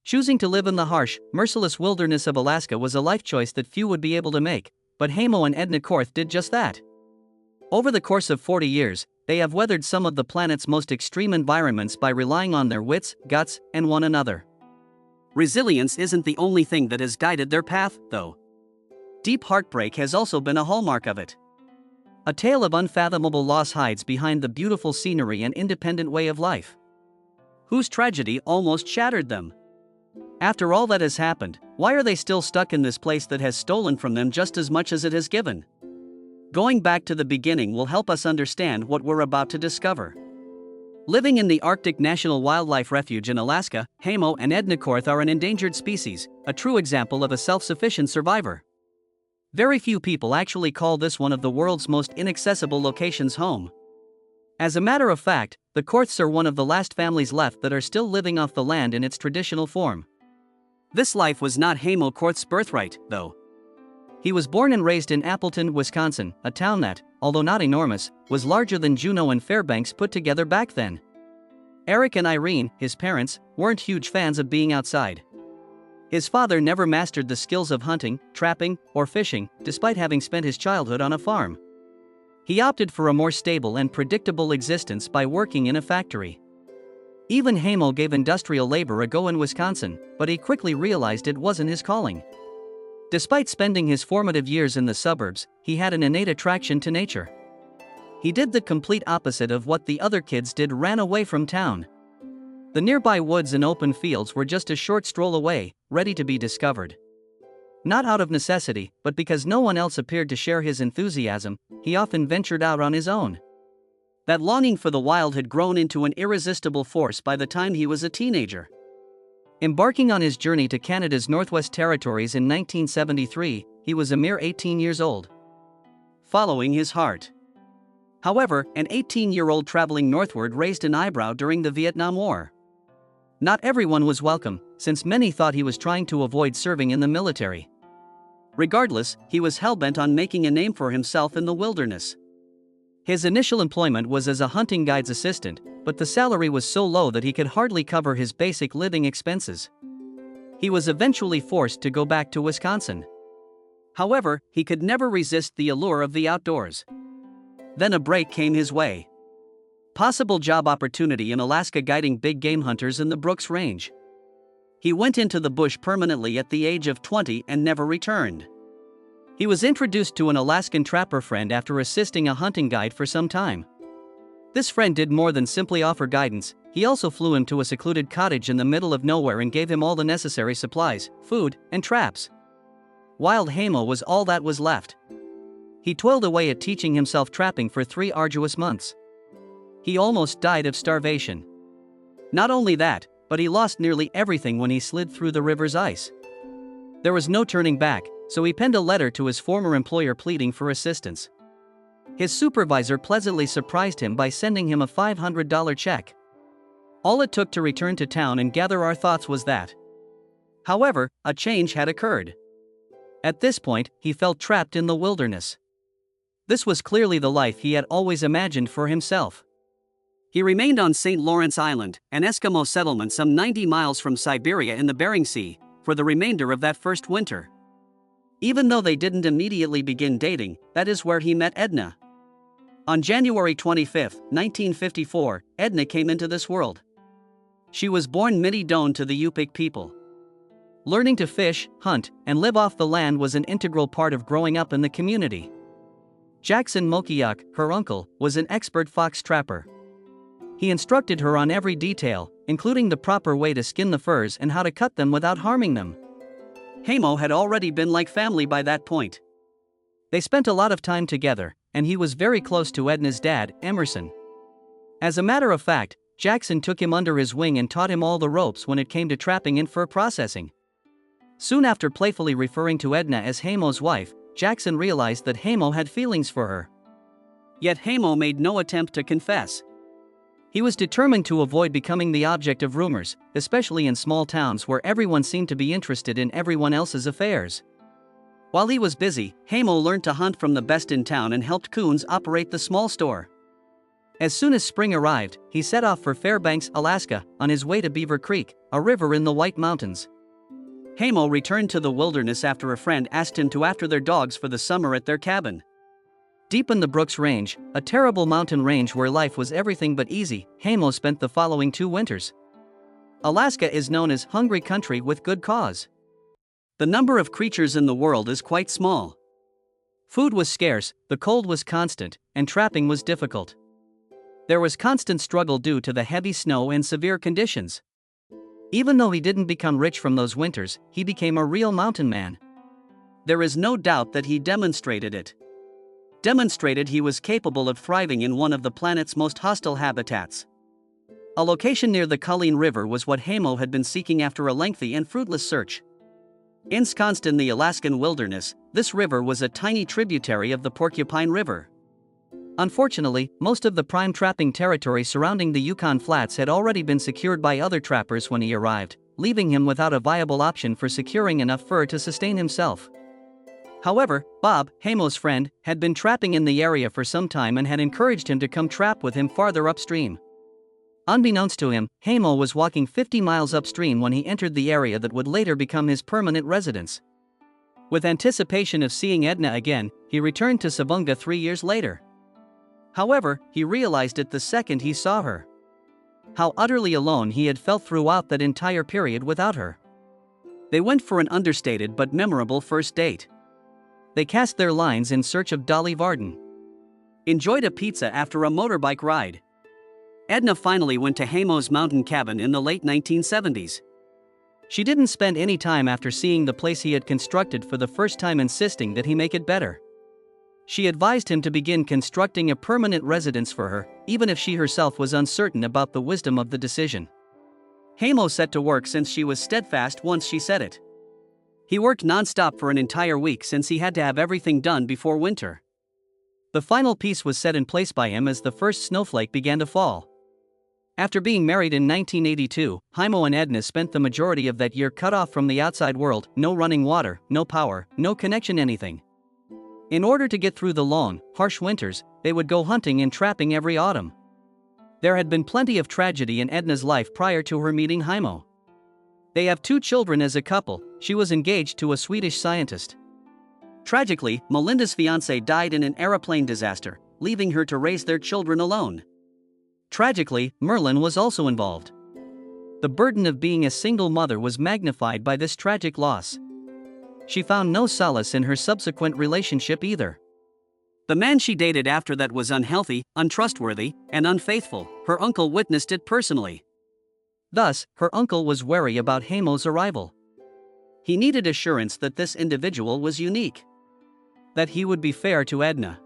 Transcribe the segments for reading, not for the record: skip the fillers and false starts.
Choosing to live in the harsh, merciless wilderness of Alaska was a life choice that few would be able to make, but Heimo and Edna Korth did just that. Over the course of 40 years, they have weathered some of the planet's most extreme environments by relying on their wits, guts, and one another. Resilience isn't the only thing that has guided their path, though. Deep heartbreak has also been a hallmark of it. A tale of unfathomable loss hides behind the beautiful scenery and independent way of life. Whose tragedy almost shattered them. After all that has happened, why are they still stuck in this place that has stolen from them just as much as it has given? Going back to the beginning will help us understand what we're about to discover. Living in the Arctic National Wildlife Refuge in Alaska, Heimo and Edna Korth are an endangered species, a true example of a self-sufficient survivor. Very few people actually call this one of the world's most inaccessible locations home. As a matter of fact, the Korths are one of the last families left that are still living off the land in its traditional form. This life was not Heimo Korth's birthright, though. He was born and raised in Appleton, Wisconsin, a town that, although not enormous, was larger than Juneau and Fairbanks put together back then. Eric and Irene, his parents, weren't huge fans of being outside. His father never mastered the skills of hunting, trapping, or fishing, despite having spent his childhood on a farm. He opted for a more stable and predictable existence by working in a factory. Even Heimo gave industrial labor a go in Wisconsin, but he quickly realized it wasn't his calling. Despite spending his formative years in the suburbs, he had an innate attraction to nature. He did the complete opposite of what the other kids did: ran away from town. The nearby woods and open fields were just a short stroll away, ready to be discovered. Not out of necessity, but because no one else appeared to share his enthusiasm, he often ventured out on his own. That longing for the wild had grown into an irresistible force by the time he was a teenager. Embarking on his journey to Canada's Northwest Territories in 1973, he was a mere 18 years old. Following his heart. However, an 18-year-old traveling northward raised an eyebrow during the Vietnam War. Not everyone was welcome, since many thought he was trying to avoid serving in the military. Regardless, he was hell-bent on making a name for himself in the wilderness. His initial employment was as a hunting guide's assistant, but the salary was so low that he could hardly cover his basic living expenses. He was eventually forced to go back to Wisconsin. However, he could never resist the allure of the outdoors. Then a break came his way. Possible job opportunity in Alaska guiding big game hunters in the Brooks Range. He went into the bush permanently at the age of 20 and never returned. He was introduced to an Alaskan trapper friend after assisting a hunting guide for some time. This friend did more than simply offer guidance. He also flew him to a secluded cottage in the middle of nowhere and gave him all the necessary supplies, food, and traps. Wild Heimo was all that was left. He toiled away at teaching himself trapping for 3 arduous months. He almost died of starvation. Not only that, but he lost nearly everything when he slid through the river's ice. There was no turning back, so he penned a letter to his former employer pleading for assistance. His supervisor pleasantly surprised him by sending him a $500 check. All it took to return to town and gather our thoughts was that. However, a change had occurred. At this point, he felt trapped in the wilderness. This was clearly the life he had always imagined for himself. He remained on St. Lawrence Island, an Eskimo settlement some 90 miles from Siberia in the Bering Sea, for the remainder of that first winter. Even though they didn't immediately begin dating, that is where he met Edna. On January 25, 1954, Edna came into this world. She was born Midi-Doan to the Yupik people. Learning to fish, hunt, and live off the land was an integral part of growing up in the community. Jackson Mokiak, her uncle, was an expert fox trapper. He instructed her on every detail, including the proper way to skin the furs and how to cut them without harming them. Heimo had already been like family by that point. They spent a lot of time together, and he was very close to Edna's dad, Emerson. As a matter of fact, Jackson took him under his wing and taught him all the ropes when it came to trapping and fur processing. Soon after playfully referring to Edna as Heimo's wife, Jackson realized that Heimo had feelings for her. Yet Heimo made no attempt to confess. He was determined to avoid becoming the object of rumors, especially in small towns where everyone seemed to be interested in everyone else's affairs. While he was busy, Heimo learned to hunt from the best in town and helped Coons operate the small store. As soon as spring arrived, he set off for Fairbanks, Alaska, on his way to Beaver Creek, a river in the White Mountains. Heimo returned to the wilderness after a friend asked him to after their dogs for the summer at their cabin. Deep in the Brooks Range, a terrible mountain range where life was everything but easy, Heimo spent the following 2 winters. Alaska is known as hungry country with good cause. The number of creatures in the world is quite small. Food was scarce, the cold was constant, and trapping was difficult. There was constant struggle due to the heavy snow and severe conditions. Even though he didn't become rich from those winters, he became a real mountain man. There is no doubt that he demonstrated it. Demonstrated he was capable of thriving in one of the planet's most hostile habitats. A location near the Colleen River was what Heimo had been seeking after a lengthy and fruitless search. Ensconced in the Alaskan wilderness, this river was a tiny tributary of the Porcupine River. Unfortunately, most of the prime trapping territory surrounding the Yukon Flats had already been secured by other trappers when he arrived, leaving him without a viable option for securing enough fur to sustain himself. However, Bob, Heimo's friend, had been trapping in the area for some time and had encouraged him to come trap with him farther upstream. Unbeknownst to him, Heimo was walking 50 miles upstream when he entered the area that would later become his permanent residence. With anticipation of seeing Edna again, he returned to Savunga 3 years later. However, he realized it the second he saw her. How utterly alone he had felt throughout that entire period without her. They went for an understated but memorable first date. They cast their lines in search of Dolly Varden. Enjoyed a pizza after a motorbike ride. Edna finally went to Heimo's mountain cabin in the late 1970s. She didn't spend any time after seeing the place he had constructed for the first time insisting that he make it better. She advised him to begin constructing a permanent residence for her, even if she herself was uncertain about the wisdom of the decision. Heimo set to work since she was steadfast once she said it. He worked non-stop for an entire week since he had to have everything done before winter. The final piece was set in place by him as the first snowflake began to fall. After being married in 1982, Heimo and Edna spent the majority of that year cut off from the outside world, no running water, no power, no connection anything. In order to get through the long, harsh winters, they would go hunting and trapping every autumn. There had been plenty of tragedy in Edna's life prior to her meeting Heimo. They have 2 children as a couple. She was engaged to a Swedish scientist. Tragically, Melinda's fiancé died in an aeroplane disaster, leaving her to raise their children alone. Tragically, Merlin was also involved. The burden of being a single mother was magnified by this tragic loss. She found no solace in her subsequent relationship either. The man she dated after that was unhealthy, untrustworthy, and unfaithful. Her uncle witnessed it personally. Thus, her uncle was wary about Heimo's arrival. He needed assurance that this individual was unique. That he would be fair to Edna.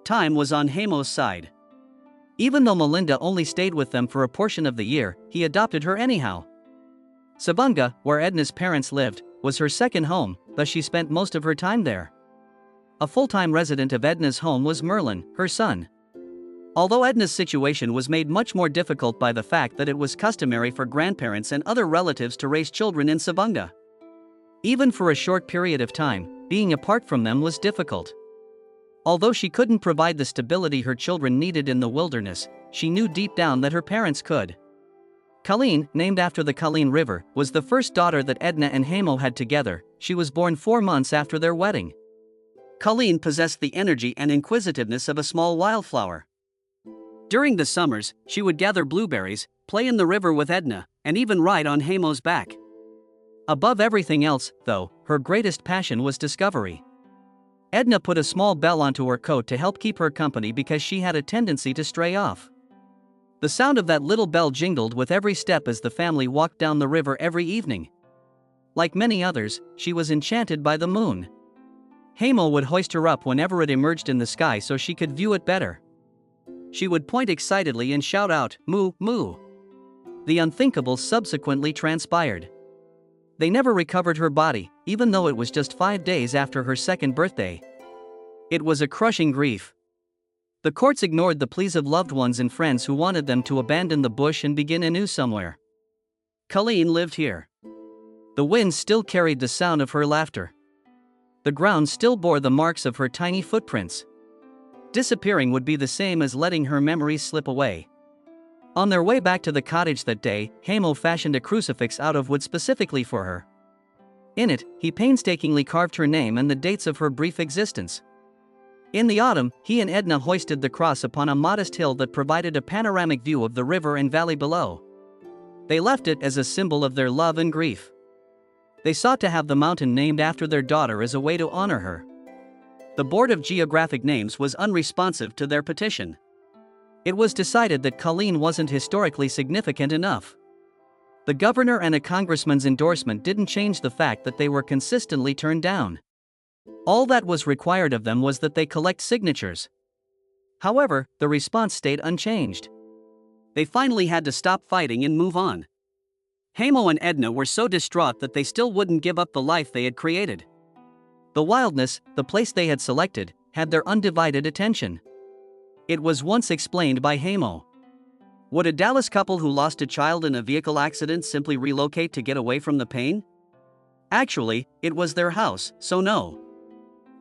Time was on Heimo's side. Even though Melinda only stayed with them for a portion of the year, he adopted her anyhow. Savunga, where Edna's parents lived, was her second home, thus she spent most of her time there. A full-time resident of Edna's home was Merlin, her son. Although Edna's situation was made much more difficult by the fact that it was customary for grandparents and other relatives to raise children in Savunga. Even for a short period of time, being apart from them was difficult. Although she couldn't provide the stability her children needed in the wilderness, she knew deep down that her parents could. Colleen, named after the Colleen River, was the first daughter that Edna and Heimo had together. She was born 4 months after their wedding. Colleen possessed the energy and inquisitiveness of a small wildflower. During the summers, she would gather blueberries, play in the river with Edna, and even ride on Heimo's back. Above everything else, though, her greatest passion was discovery. Edna put a small bell onto her coat to help keep her company because she had a tendency to stray off. The sound of that little bell jingled with every step as the family walked down the river every evening. Like many others, she was enchanted by the moon. Heimo would hoist her up whenever it emerged in the sky so she could view it better. She would point excitedly and shout out, "Moo, moo." The unthinkable subsequently transpired. They never recovered her body, even though it was just 5 days after her second birthday. It was a crushing grief. The courts ignored the pleas of loved ones and friends who wanted them to abandon the bush and begin anew somewhere. Colleen lived here. The wind still carried the sound of her laughter. The ground still bore the marks of her tiny footprints. Disappearing would be the same as letting her memories slip away. On their way back to the cottage that day, Heimo fashioned a crucifix out of wood specifically for her. In it, he painstakingly carved her name and the dates of her brief existence. In the autumn, he and Edna hoisted the cross upon a modest hill that provided a panoramic view of the river and valley below. They left it as a symbol of their love and grief. They sought to have the mountain named after their daughter as a way to honor her. The Board of Geographic Names was unresponsive to their petition. It was decided that Colleen wasn't historically significant enough. The governor and a congressman's endorsement didn't change the fact that they were consistently turned down. All that was required of them was that they collect signatures. However, the response stayed unchanged. They finally had to stop fighting and move on. Heimo and Edna were so distraught that they still wouldn't give up the life they had created. The wildness, the place they had selected, had their undivided attention. It was once explained by Heimo. Would a Dallas couple who lost a child in a vehicle accident simply relocate to get away from the pain? Actually, it was their house, so no.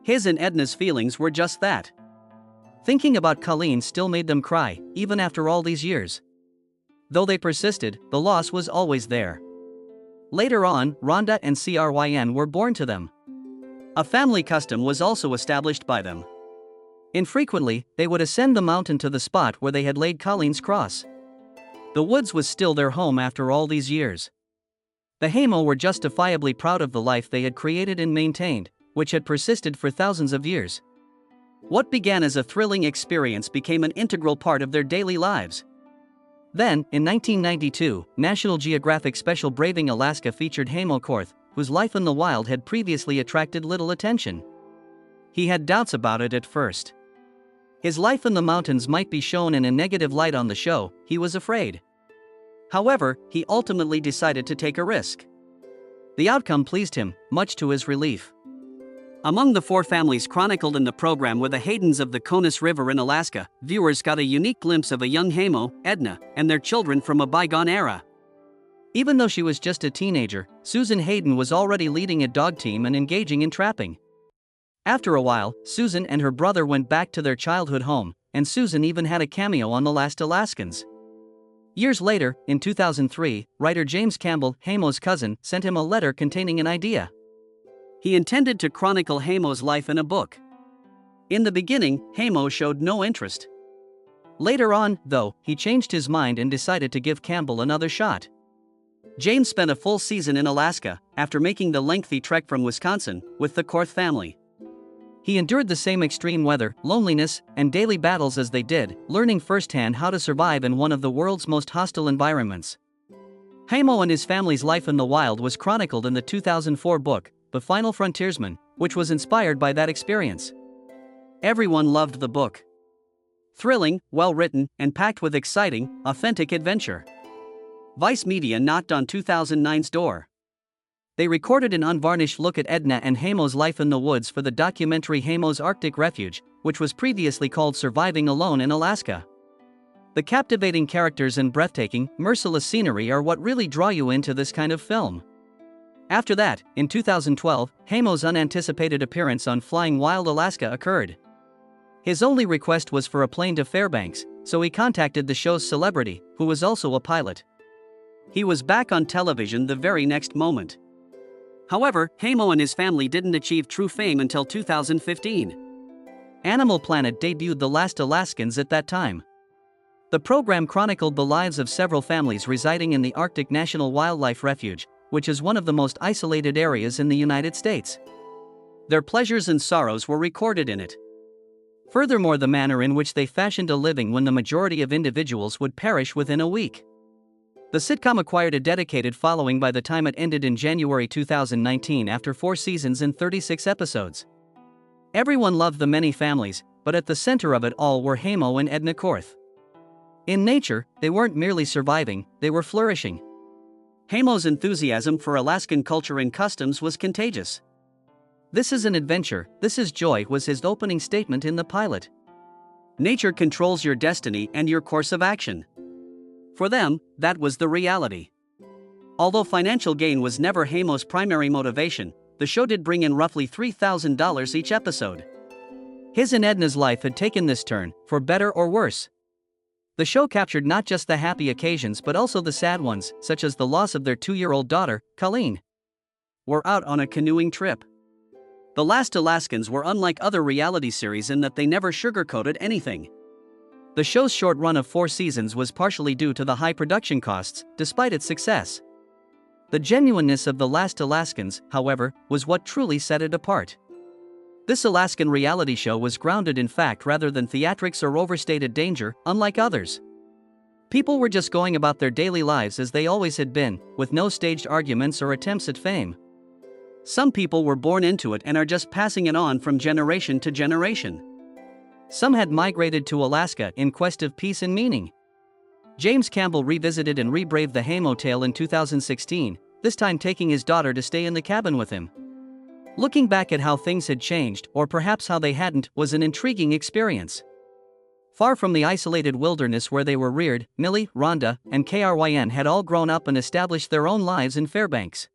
His and Edna's feelings were just that. Thinking about Colleen still made them cry, even after all these years. Though they persisted, the loss was always there. Later on, Rhonda and Cryn were born to them. A family custom was also established by them. Infrequently, they would ascend the mountain to the spot where they had laid Colleen's cross. The woods was still their home after all these years. The Heimo were justifiably proud of the life they had created and maintained, which had persisted for thousands of years. What began as a thrilling experience became an integral part of their daily lives. Then, in 1992, National Geographic Special Braving Alaska featured Heimo Korth, whose life in the wild had previously attracted little attention. He had doubts about it at first. His life in the mountains might be shown in a negative light on the show, he was afraid. However, he ultimately decided to take a risk. The outcome pleased him, much to his relief. Among the 4 families chronicled in the program were the Haydens of the Conus River in Alaska. Viewers got a unique glimpse of a young Heimo, Edna, and their children from a bygone era. Even though she was just a teenager, Susan Hayden was already leading a dog team and engaging in trapping. After a while, Susan and her brother went back to their childhood home, and Susan even had a cameo on The Last Alaskans. Years later, in 2003, writer James Campbell, Heimo's cousin, sent him a letter containing an idea. He intended to chronicle Heimo's life in a book. In the beginning, Heimo showed no interest. Later on, though, he changed his mind and decided to give Campbell another shot. James spent a full season in Alaska, after making the lengthy trek from Wisconsin, with the Korth family. He endured the same extreme weather, loneliness, and daily battles as they did, learning firsthand how to survive in one of the world's most hostile environments. Heimo and his family's life in the wild was chronicled in the 2004 book, The Final Frontiersman, which was inspired by that experience. Everyone loved the book. Thrilling, well-written, and packed with exciting, authentic adventure. Vice Media knocked on 2009's door. They recorded an unvarnished look at Edna and Heimo's life in the woods for the documentary Heimo's Arctic Refuge, which was previously called Surviving Alone in Alaska. The captivating characters and breathtaking, merciless scenery are what really draw you into this kind of film. After that, in 2012, Heimo's unanticipated appearance on Flying Wild Alaska occurred. His only request was for a plane to Fairbanks, so he contacted the show's celebrity, who was also a pilot. He was back on television the very next moment. However, Heimo and his family didn't achieve true fame until 2015. Animal Planet debuted The Last Alaskans at that time. The program chronicled the lives of several families residing in the Arctic National Wildlife Refuge, which is one of the most isolated areas in the United States. Their pleasures and sorrows were recorded in it. Furthermore, the manner in which they fashioned a living when the majority of individuals would perish within a week. The sitcom acquired a dedicated following by the time it ended in January 2019 after 4 seasons and 36 episodes. Everyone loved the many families, but at the center of it all were Heimo and Edna Korth. In nature, they weren't merely surviving, they were flourishing. Heimo's enthusiasm for Alaskan culture and customs was contagious. "This is an adventure, this is joy," was his opening statement in the pilot. Nature controls your destiny and your course of action. For them, that was the reality. Although financial gain was never Heimo's primary motivation, the show did bring in roughly $3,000 each episode. His and Edna's life had taken this turn, for better or worse. The show captured not just the happy occasions but also the sad ones, such as the loss of their 2-year-old daughter, Colleen. Were out on a canoeing trip. The Last Alaskans were unlike other reality series in that they never sugarcoated anything. The show's short run of 4 seasons was partially due to the high production costs, despite its success. The genuineness of The Last Alaskans, however, was what truly set it apart. This Alaskan reality show was grounded in fact rather than theatrics or overstated danger, unlike others. People were just going about their daily lives as they always had been, with no staged arguments or attempts at fame. Some people were born into it and are just passing it on from generation to generation. Some had migrated to Alaska in quest of peace and meaning. James Campbell revisited and rebraved the Heimo tale in 2016, this time taking his daughter to stay in the cabin with him. Looking back at how things had changed, or perhaps how they hadn't, was an intriguing experience. Far from the isolated wilderness where they were reared, Millie, Rhonda, and Kryn had all grown up and established their own lives in Fairbanks.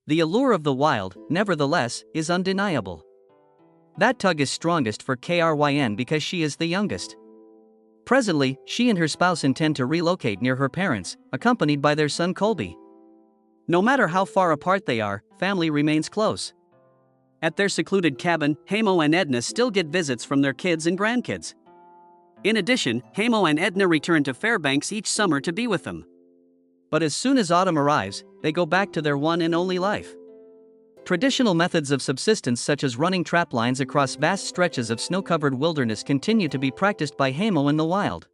The allure of the wild, nevertheless, is undeniable. That tug is strongest for Kryn because she is the youngest. Presently, she and her spouse intend to relocate near her parents, accompanied by their son Colby. No matter how far apart they are, family remains close. At their secluded cabin, Heimo and Edna still get visits from their kids and grandkids. In addition, Heimo and Edna return to Fairbanks each summer to be with them. But as soon as autumn arrives, they go back to their one and only life. Traditional methods of subsistence such as running trap lines across vast stretches of snow-covered wilderness continue to be practiced by Heimo in the wild.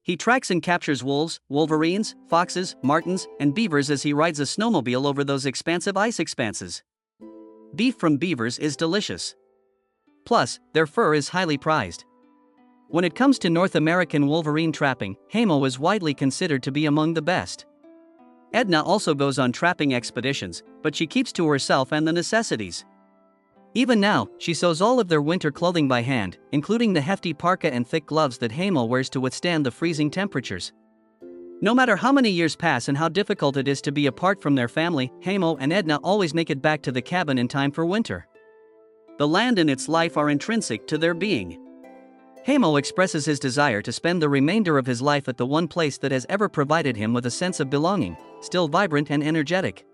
He tracks and captures wolves, wolverines, foxes, martens, and beavers as he rides a snowmobile over those expansive ice expanses. Beef from beavers is delicious. Plus, their fur is highly prized. When it comes to North American wolverine trapping, Heimo is widely considered to be among the best. Edna also goes on trapping expeditions, but she keeps to herself and the necessities. Even now, she sews all of their winter clothing by hand, including the hefty parka and thick gloves that Heimo wears to withstand the freezing temperatures. No matter how many years pass and how difficult it is to be apart from their family, Heimo and Edna always make it back to the cabin in time for winter. The land and its life are intrinsic to their being. Heimo expresses his desire to spend the remainder of his life at the one place that has ever provided him with a sense of belonging, still vibrant and energetic.